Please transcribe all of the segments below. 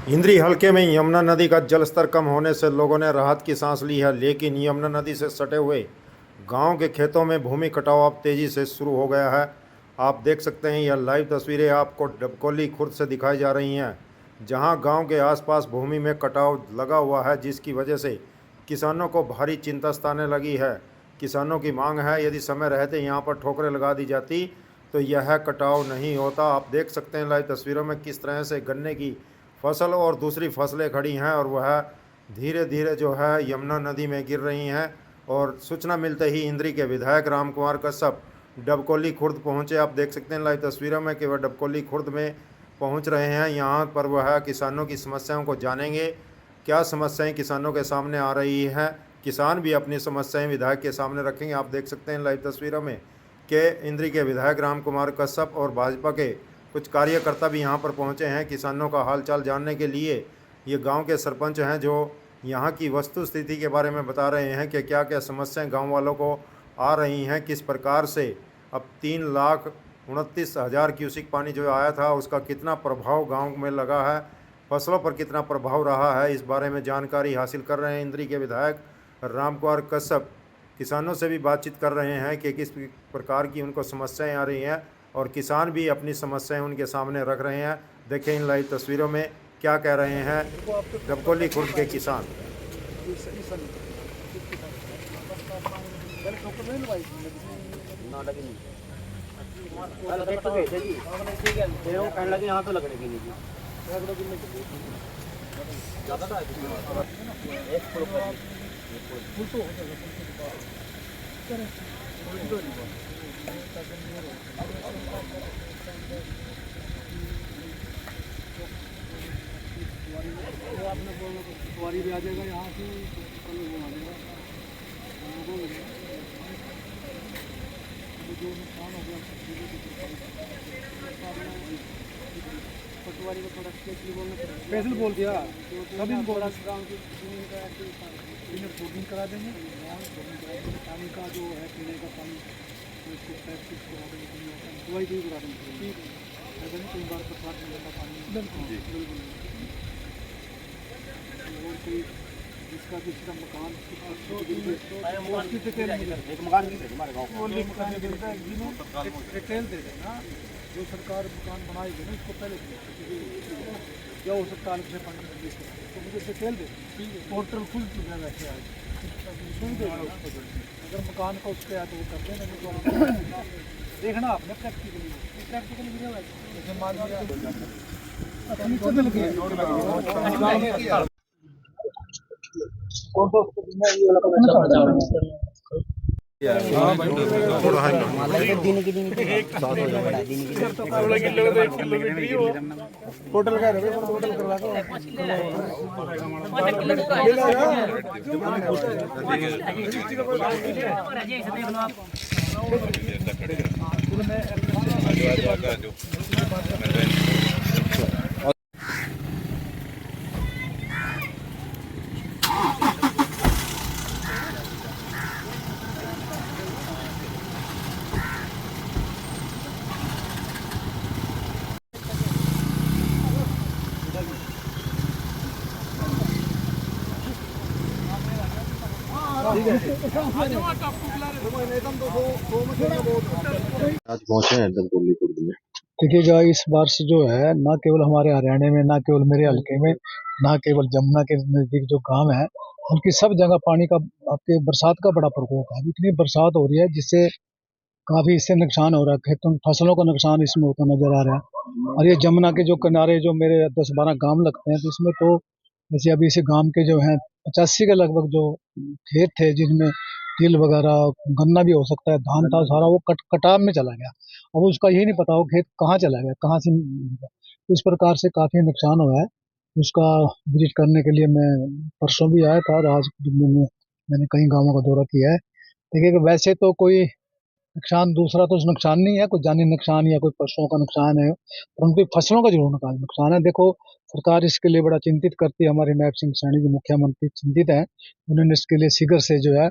इंद्री हलके में यमुना नदी का जलस्तर कम होने से लोगों ने राहत की सांस ली है, लेकिन यमुना नदी से सटे हुए गांव के खेतों में भूमि कटाव अब तेजी से शुरू हो गया है। आप देख सकते हैं, यह लाइव तस्वीरें आपको डबकोली खुर्द से दिखाई जा रही हैं, जहां गांव के आसपास भूमि में कटाव लगा हुआ है, जिसकी वजह से किसानों को भारी चिंता सताने लगी है। किसानों की मांग है, यदि समय रहते यहां पर ठोकरें लगा दी जाती तो यह कटाव नहीं होता। आप देख सकते हैं लाइव तस्वीरों में किस तरह से गन्ने की फसल और दूसरी फसलें खड़ी हैं और वह धीरे धीरे जो है यमुना नदी में गिर रही हैं। और सूचना मिलते ही इंद्री के विधायक राम कुमार कश्यप डबकोली खुर्द पहुंचे। आप देख सकते हैं लाइव तस्वीरों में कि वह डबकोली खुर्द में पहुंच रहे हैं। यहाँ पर वह किसानों की समस्याओं को जानेंगे, क्या समस्याएं किसानों के सामने आ रही हैं। किसान भी अपनी समस्याएं विधायक के सामने रखेंगे। आप देख सकते हैं लाइव तस्वीरों में कि इंद्री के विधायक राम कुमार कश्यप और भाजपा के कुछ कार्यकर्ता भी यहाँ पर पहुँचे हैं किसानों का हालचाल जानने के लिए। ये गांव के सरपंच हैं जो यहाँ की वस्तु स्थिति के बारे में बता रहे हैं कि क्या क्या समस्याएं गांव वालों को आ रही हैं, किस प्रकार से अब 3,29,000 क्यूसिक पानी जो आया था उसका कितना प्रभाव गांव में लगा है, फसलों पर कितना प्रभाव रहा है, इस बारे में जानकारी हासिल कर रहे हैं इंद्री के विधायक राम कुमार कश्यप। किसानों से भी बातचीत कर रहे हैं कि किस प्रकार की उनको समस्याएं आ रही हैं और किसान भी अपनी समस्याएं उनके सामने रख रहे हैं। देखें इन लाइव तस्वीरों में क्या कह रहे हैं डबकोली खुर्द के किसान। यहाँ तो लगने की सवारी भी आ जाएगा यहाँ से जो नुकसान हो गया पटवारी को थोड़ा स्पेशली बोलना पड़ेगा। स्पेशल बोल दिया कभी बोला गाँव की जमीन का इन्हें फूडिंग करा देंगे। पानी का जो है पीने का पानी उसको प्रैक्टिस करा देंगे, दवाई भी करा देंगे। ठीक है, ऐसा नहीं कई बार बरसात में जाता पानी। बिल्कुल और कोई जिसका किसी का मकान एक मकान हमारे गाँव रिटेल दे देना। जो सरकार मकान बनाएगी ना इसको पहले क्या हो सकता है से फंड तो मुझे डिटेल दे, पोर्टल खुल चुका है वैसे आज सुन दे। अगर मकान का उसके आया तो वो कर देना, देखना आपने प्रैक्टिकली जैसे मान लिया टोटल का टोटल करवा दो। आज पहुंचे हैं डबकोली खुर्द में। देखिएगा, इस बार से जो है ना केवल हमारे हरियाणा में, ना केवल मेरे हलके में, ना केवल जमुना के नजदीक जो गांव है उनकी सब जगह पानी का, आपके बरसात का बड़ा प्रकोप है। इतनी बरसात हो रही है जिससे काफी इससे नुकसान हो रहा है, खेतों फसलों का नुकसान इसमें होता नजर आ रहा है। और ये जमुना के जो किनारे जो मेरे 10-12 गांव लगते हैं, तो इसमें तो जैसे अभी इस गांव के जो है 85 के लगभग जो खेत थे जिनमें तिल वगैरह गन्ना भी हो सकता है, धान था, सारा वो कटाव में चला गया। अब उसका यही नहीं पता वो खेत कहाँ चला गया, कहाँ से तो इस प्रकार से काफी नुकसान हुआ है। उसका विजिट करने के लिए मैं परसों भी आया था और आज मैंने कई गांवों का दौरा किया है। देखिए कि वैसे तो कोई नुकसान दूसरा तो नुकसान नहीं है, कोई जानी नुकसान या कोई पशुओं का नुकसान है, परंतु फसलों का जरूर नुकसान है। देखो, सरकार इसके लिए बड़ा चिंतित करती है। हमारे नायब सिंह सैनी जी मुख्यमंत्री चिंतित हैं। उन्होंने इसके लिए शीघ्र से जो है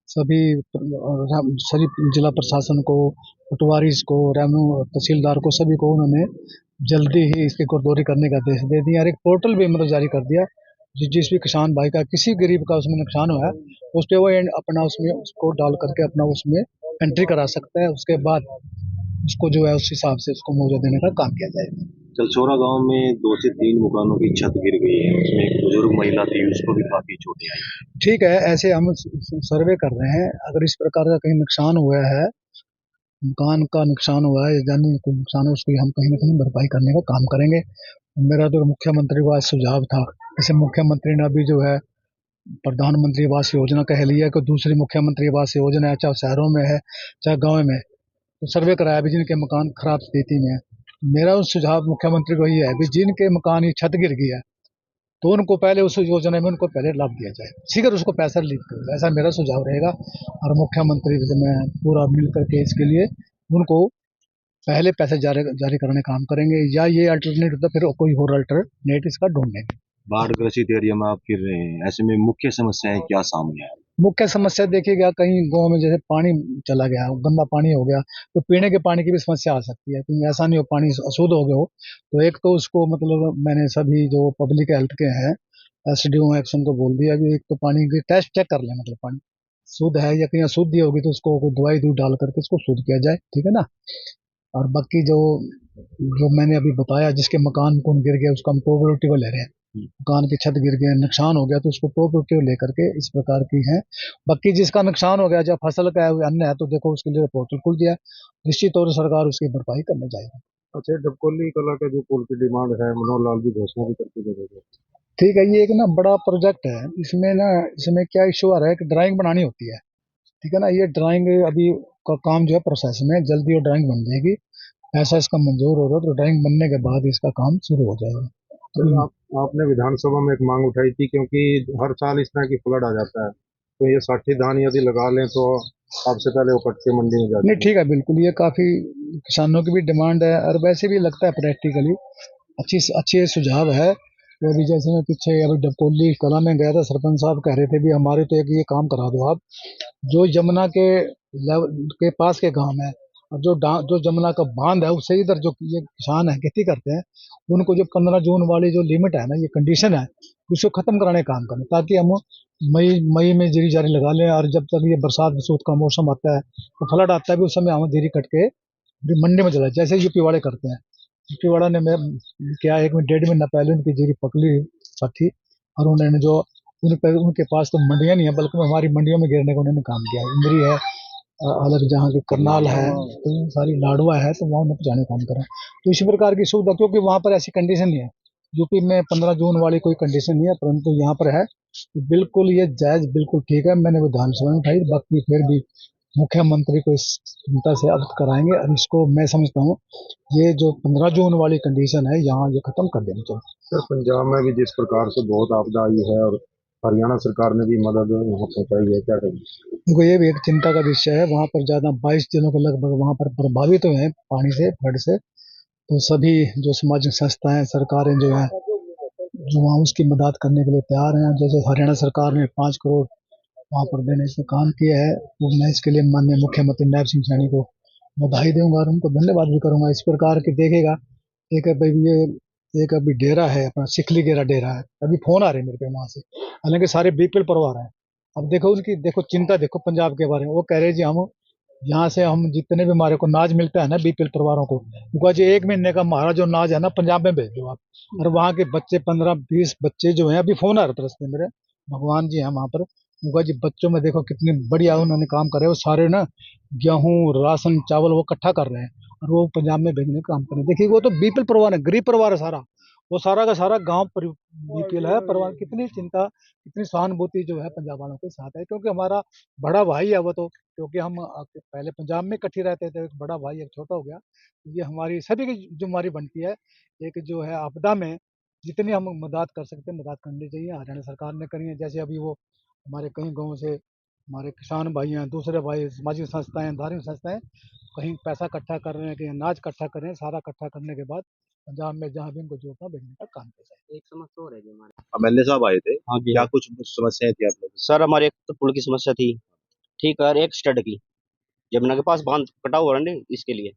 सभी सभी जिला प्रशासन को, पटवारी को, रेवन्यू तहसीलदार को, सभी को उन्होंने जल्दी ही इसकी खुरदोरी करने का आदेश दे दिया और एक पोर्टल भी मतलब जारी कर दिया, जिस भी किसान भाई का किसी गरीब का उसमें नुकसान हुआ है उस पे वो अपना उसमें उसको डाल करके अपना उसमें एंट्री करा सकता है। उसके बाद उसको जो है उस हिसाब से उसको मुआवजा देने का काम किया जाएगा। चलचोरा गांव में 2 से 3 मकानों की छत गिर गई है, उसमें एक बुजुर्ग महिला थी, उसको भी काफी चोटें आई। ठीक है, ऐसे हम सर्वे कर रहे हैं, अगर इस प्रकार का कहीं नुकसान हुआ है, मकान का नुकसान हुआ है या जानी कोई नुकसान है, उसकी हम कहीं ना कहीं भरपाई करने का काम करेंगे। मेरा तो मुख्यमंत्री को आज सुझाव था, जैसे मुख्यमंत्री ने अभी जो है प्रधानमंत्री आवास योजना कह लिया कि दूसरी मुख्यमंत्री आवास योजना है, चाहे शहरों में है चाहे गाँव में, तो सर्वे कराया भी जिनके मकान खराब स्थिति में है। मेरा सुझाव मुख्यमंत्री को ये है कि जिनके मकान की छत गिर गई है तो उनको पहले उस योजना में उनको पहले लाभ दिया जाए, सीकर उसको पैसा लीक करे, ऐसा मेरा सुझाव रहेगा। और मुख्यमंत्री से मैं पूरा मिल करके इसके लिए उनको पहले पैसे जारी जारी करने का काम करेंगे, या ये अल्टरनेट होता फिर कोई और अल्टरनेट इसका ढूंढेंगे। बाढ़ ग्रसित एरिया में आप फिर रहे हैं, ऐसे में मुख्य समस्याएं क्या सामने आई? मुख्य समस्या देखिएगा, कहीं गांव में जैसे पानी चला गया, गंदा पानी हो गया, तो पीने के पानी की भी समस्या आ सकती है, क्योंकि ऐसा नहीं हो पानी अशुद्ध हो गया हो। तो एक तो उसको मतलब मैंने सभी जो पब्लिक हेल्थ के हैं एसडीओ एक्शन को बोल दिया कि एक तो पानी की टेस्ट चेक कर लें, मतलब पानी शुद्ध है या कहीं अशुद्धि होगी तो उसको कोई दवाई दूध डाल करके इसको शुद्ध किया जाए, ठीक है ना। और बाकी जो जो मैंने अभी बताया, जिसके मकान कौन गिर गया उसका हम कोऑपरेटिव ले रहे हैं, मकान की छत गिर गया नुकसान हो गया तो उसको कोऑपरेटिव लेकर के इस प्रकार की है। बाकी जिसका नुकसान हो गया, जब फसल का है अन्य है, तो देखो उसके लिए पोर्टल खुल दिया, निश्चित तौर से सरकार उसकी भरपाई करने जाएगी। अच्छा, डबकोली कला का जो पुल की डिमांड है, मनोहर लाल जी घोषणा भी करके दे देंगे। ठीक है, ये एक ना बड़ा प्रोजेक्ट है, इसमें ना इसमें क्या इशू आ रहा है कि ड्राइंग बनानी होती है, ठीक है ना। ये ड्राइंग अभी का काम जो है प्रोसेस में, जल्दी वो ड्राइंग बन जाएगी, पैसा इसका मंजूर होगा तो ड्राइंग बनने के बाद इसका काम शुरू हो जाएगा। सर, आपने विधानसभा में एक मांग उठाई थी, क्योंकि हर साल इस तरह की फ्लड आ जाता है, तो ये 60 धान यदि लगा लें तो आपसे पहले वो कच्चे मंडी में जाते नहीं हैं। ठीक है, बिल्कुल ये काफी किसानों की भी डिमांड है, और वैसे भी लगता है प्रैक्टिकली अच्छी सुझाव है। तो अभी जैसे मैं पीछे अभी डबकोली कला में गया था, सरपंच साहब कह रहे थे भी हमारे तो एक ये काम करा दो आप, जो यमुना के पास के गांव है और जो जमुना का बांध है उससे इधर जो ये किसान है खेती करते हैं, उनको जो 15 जून वाली जो लिमिट है ना, ये कंडीशन है, उसको खत्म कराने का काम करें, ताकि हम मई मई में जीरी जारी लगा लें, और जब तक ये बरसात बसूत का मौसम आता है तो फ्लड आता है भी, उस समय हम जीरी कट के मंडी में चला, जैसे यूपी वाले करते हैं। यूपी वाला ने मैं क्या 1 महीना 1.5 महीना पहले उनकी जीरी पकड़ी थी, और उन्होंने जो उनके पास तो मंडियां नहीं है, बल्कि हमारी मंडियों में गिरने का उन्होंने काम किया। इंद्री है, अलग जहाँ की करनाल है, तो ये सारी लाडवा है, तो वहाँ उन्हें पहुँचाने काम करें। तो इसी प्रकार की सुविधा, क्योंकि वहाँ पर ऐसी कंडीशन नहीं है, यूपी में 15 जून वाली कोई कंडीशन नहीं है, परंतु यहाँ पर है। तो बिल्कुल ये जायज, बिल्कुल ठीक है, मैंने विधानसभा में उठाई, बाकी फिर भी मुख्यमंत्री को इस चिंता से अवगत कराएंगे, और इसको मैं समझता हूँ ये जो 15 जून वाली कंडीशन है यहाँ ये खत्म कर देनी चाहिए। सर, पंजाब में भी जिस प्रकार से बहुत आपदा आई है और हरियाणा सरकार ने भी मदद वहाँ पहुँचाई है, क्या करेंगे? देखो ये भी एक चिंता का विषय है, वहाँ पर ज्यादा 22 जिलों के लगभग वहाँ पर प्रभावित हुए हैं पानी से, फ्लड से। तो सभी जो सामाजिक संस्थाएं सरकारें जो है जो वहाँ उसकी मदद करने के लिए तैयार हैं। जैसे हरियाणा सरकार ने 5 करोड़ वहाँ पर देने से काम किया है, तो मैं इसके लिए माननीय मुख्यमंत्री नायब सिंह सैनी को बधाई दूंगा और उनको धन्यवाद भी करूंगा। इस प्रकार के देखेगा, एक अभी ये एक अभी डेरा है अपना सिखली गेरा डेरा है, अभी फोन आ रहे हैं मेरे पे वहां से, हालांकि सारे बीपीएल परिवार हैं। अब देखो उनकी देखो चिंता, देखो पंजाब के बारे में, वो कह रहे जी हम यहाँ से हम जितने भी हमारे को नाज मिलता है ना बीपीएल परिवारों को, उनका जो 1 महीने का हमारा जो नाज है ना पंजाब में भेज दो आप। और वहाँ के बच्चे 15-20 बच्चे जो हैं, अभी फोन आ रहा था रस्ते मेरे, भगवान जी हैं वहाँ पर, उनका जी बच्चों में देखो कितनी बढ़िया उन्होंने काम करे, वो सारे ना गेहूं राशन चावल वो इकट्ठा कर रहे हैं और वो पंजाब में भेजने का काम कर रहे हैं। देखिए वो तो बीपीएल परिवार है, गरीब परिवार है सारा, वो सारा का सारा गांव बीपीएल है परिवार। कितनी चिंता, कितनी सहानुभूति जो है पंजाब वालों के साथ है, क्योंकि हमारा बड़ा भाई है वो तो, क्योंकि हम पहले पंजाब में इकट्ठे रहते थे, एक बड़ा भाई एक छोटा हो गया। ये हमारी सभी की जिम्मेवारी बनती है, एक जो है आपदा में जितनी हम मदद कर सकते हैं मदद करनी चाहिए। हरियाणा सरकार ने करी है, जैसे अभी वो हमारे कई गाँव से हमारे किसान भाई हैं, दूसरे भाई सामाजिक संस्थाएं धार्मिक संस्थाएं कहीं पैसा इकट्ठा कर रहे हैं, कहीं अनाज इकट्ठा कर रहे हैं, सारा इकट्ठा करने के बाद पंजाब में जहाँ भी उनको जरूरत है भेजने का काम किया जाए। एक समस्या और है जी हमारे। एमएलए साहब आए थे, हाँ जी क्या हाँ। कुछ समस्याएं थी आप लोग? सर हमारे एक तो पुल की समस्या थी, ठीक है, और एक स्टड की, जमुना के पास बांध कटा हुआ है ना इसके लिए।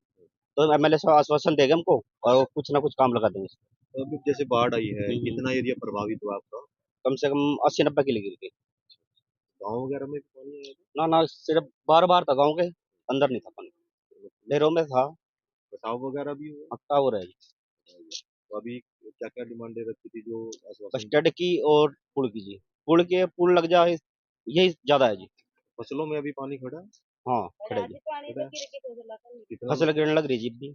तो एमएलए से आश्वासन देंगे हमको और वो कुछ ना कुछ काम लगा देंगे। तो अभी जैसे बाढ़ आई है, हम्म। कितना एरिया प्रभावित हुआ आपका? कम से कम 80-90 किलो गिर गए। गाँव वगैरह में भी पानी आया था? ना ना, सिर्फ बार बार था गाँव के अंदर, नहीं था पानी, ढेरों में था। कटाव वगैरह भी हुआ? हफ्ता हो रहा है। तो अभी क्या क्या डिमांडें रखी थी जो आश्वासन? कस्टर्ड की और पुल की जी। पुल लग जाए, यही ज्यादा है जी। फसलों में अभी पानी खड़ा है? हाँ, खड़े जी। खड़ा है? कितना? फसल गिरने लग रही जी अभी।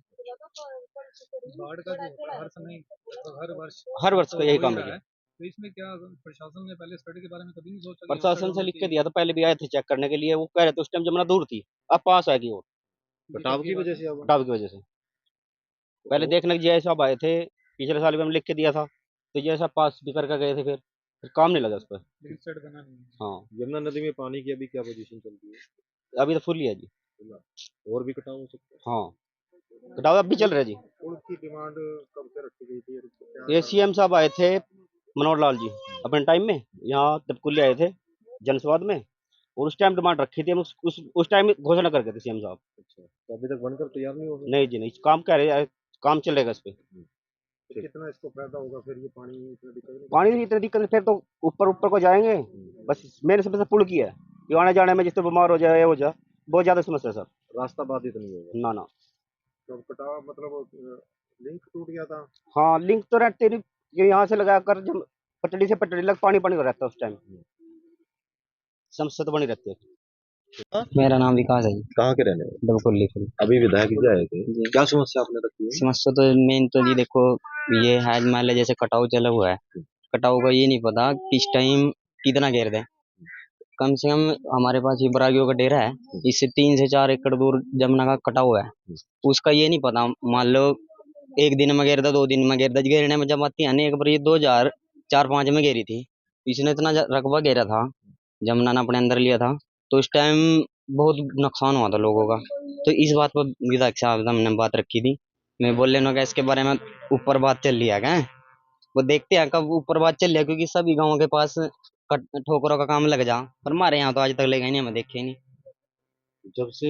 बाढ़ का जो होता है हर समय, लगभग हर वर्ष हर वर्ष का यही हो ही काम रहा है है। जी। तो इसमें क्या प्रशासन ने पहले स्टडी के बारे में कभी नहीं सोचा कि यहाँ प्रशासन स्टडी से होनी लिख के चाहिए? दिया था, पहले भी आए थे चेक करने के लिए, वो कह रहे थे उस टाइम जमुना दूर थी, अब पास आएगी वो। कटाव की वजह से अब कटाव की वजह से पहले देखने के जैसा अब आए थे, पिछले साल भी हम लिख के दिया था, तो जैसा पास भी करके गए थे, फिर काम नहीं लगा उस पर। लेकिन स्टडी बना नहीं है। हाँ, यमुना नदी में पानी की अभी क्या पोजीशन चल रही है? अभी तो फुल ही है जी। और भी कटाव हो सकता है? हाँ, कटाव अब भी चल रहा है जी। पुल की डिमांड कब से रखी गई थी और क्या ये कारण? सीएम साहब आए थे, मनोहर लाल जी, अपने टाइम में यहाँ तबकुली आए थे जनसवाद में, और उस टाइम डिमांड रखी थी हम, उस टाइम घोषणा करके थे सीएम साहब। अच्छा, तो अभी तक बनकर तैयार नहीं हो गया? नहीं जी नहीं, काम कह रहे हैं, काम चलेगा इस पे। तो कितना इसको फायदा होगा फिर, ये पानी इतना दिक्कत नहीं? पानी की इतनी दिक्कत है, फिर तो ऊपर ऊपर को जाएंगे। बस मेरे समझ से पुल की है, ये आने जाने में जिससे बीमार हो जाए, ये हो जाए, बहुत ज्यादा समस्या है सर। रास्ता बाधित नहीं होगा? ना ना। तो कटाव मतलब लिंक टूट गया था? हाँ, लिंक तो रहते नहीं, ये यहाँ से लगा कर जब पटड़ी से पटड़ी लग पानी पानी हो रहता है उस टाइम, समस्या तो बनी रहती है। मेरा नाम विकास है जी। कहाँ के रहने वाले? डबकुल्ली फुल। अभी विधायक जी आए थे, जी। क्या समस्या आपने रखी है? समस्या तो मेन तो जी देखो, ये है मान लो जैसे कटाव चला हुआ है, कटाव का ये नहीं पता किस टाइम कितना घेर दे। कम से कम हमारे पास ये बरागियों का डेरा है, इससे 3 से 4 एकड़ दूर जमुना का कटा हुआ है, उसका ये नहीं पता। मान लो एक दिन में घेर दा, 2 दिन में घेर दा, घेरने में जब आती है ना, एक बार ये 2004-5 में घेरी थी, इसने इतना रकबा घेरा था, जमुना ने अपने अंदर लिया था, तो इस टाइम बहुत नुकसान हुआ था लोगों का। तो इस बात पर विधायक साहब से हमने बात रखी थी, मैं बोल लेना का इसके बारे में ऊपर बात चल रही है क्या, वो देखते हैं कब ऊपर बात चल रही है, क्योंकि सभी गाँवों के पास ठोकरों का काम लग जा, पर हमारे यहाँ तो आज तक लगा ही नहीं, हमें देखे ही नहीं। जब से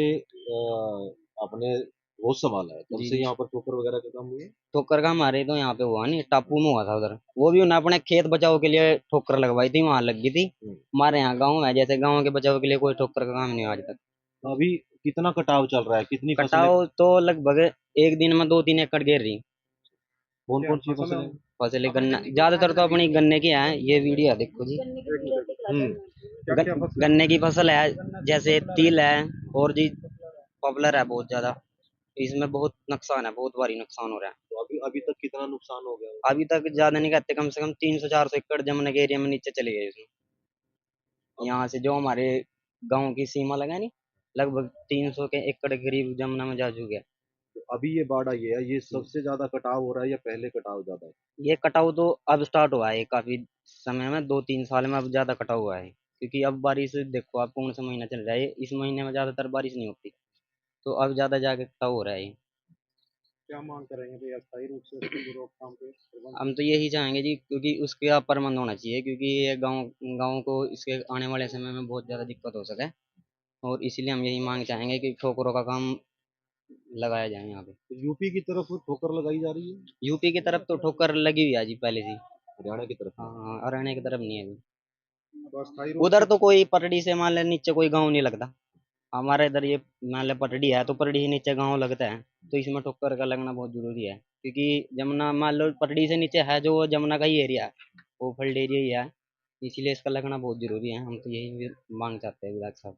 आपने होश संभाला है तब जी से जी। यहाँ पर ठोकर वगैरह का काम हुआ है? ठोकर का हमारे तो यहाँ पे हुआ नहीं, टापू में हुआ था उधर, वो भी उन्हें अपने खेत बचाव के लिए ठोकर लगवाई थी, वहां लग गई थी। हमारे यहाँ गाँव है, जैसे गाँव के बचाव के लिए कोई ठोकर का काम नहीं हुआ आज तक। अभी कितना कटाव चल रहा है, कितनी फसलें? कटाव तो लगभग एक दिन में 2-3 एकड़ घेर रही। कौन कौन सी फसलें? फसलें गन्ना ज्यादातर तो अपनी गन्ने की है, ये वीडियो है देखो जी। क्या क्या फसलें? गन्ने की फसल है, जैसे तिल है, और जी पॉपुलर है बहुत ज्यादा, इसमें बहुत नुकसान है, बहुत भारी नुकसान हो रहा है। तो अभी अभी तक कितना नुकसान हो गया? अभी तक ज्यादा नहीं कहते, कम से कम 300-400 एकड़ जमुना के एरिया में नीचे चले गए इसमें। यहाँ से जो हमारे गांव की सीमा लगा नहीं, लगभग 300 के एकड़ के करीब जमुना में जा चुके हैं। तो अभी ये बाढ़ आई है, ये सबसे ज्यादा कटाव हो रहा है या पहले कटाव ज्यादा है? ये कटाव तो अब स्टार्ट हुआ है, काफी समय में 2-3 साल में अब ज्यादा कटाव हुआ है, क्योंकि अब बारिश देखो आप कौन सा महीना चल रहा है, इस महीने में ज्यादातर बारिश नहीं होती, तो अब ज्यादा जाके कटाव हो रहा है। क्या मांग करेंगे भाई, अस्थायी रूप से इसकी रोकथाम पे प्रबंध? हम तो यही चाहेंगे जी, क्योंकि उसके आप प्रबंध होना चाहिए, क्योंकि ये गांव गांव को इसके आने वाले समय में बहुत ज़्यादा दिक्कत हो सके, और इसीलिए हम यही मांग चाहेंगे कि ठोकरों का काम लगाया जाए यहाँ पे। तो यूपी की तरफ ठोकर लगाई जा रही है, यूपी की तरफ तो ठोकर लगी हुई है जी पहले से। हरियाणा की तरफ? हाँ हाँ, हरियाणा की तरफ नहीं है अभी। तो अस्थायी रूप उधर से तो कोई पटड़ी से मान ले नीचे कोई गाँव नहीं लगता, हमारे इधर ये मान ले पटड़ी है, तो पटड़ी से नीचे गाँव लगता है, तो इसमें ठोकर का लगना बहुत जरूरी है, क्योंकि जमुना मान लो पटड़ी से नीचे है जो जमुना का ही एरिया है, वो फील्ड एरिया ही है, इसीलिए इसका लगना बहुत जरूरी है। हम तो यही मांग चाहते हैं विधायक साहब।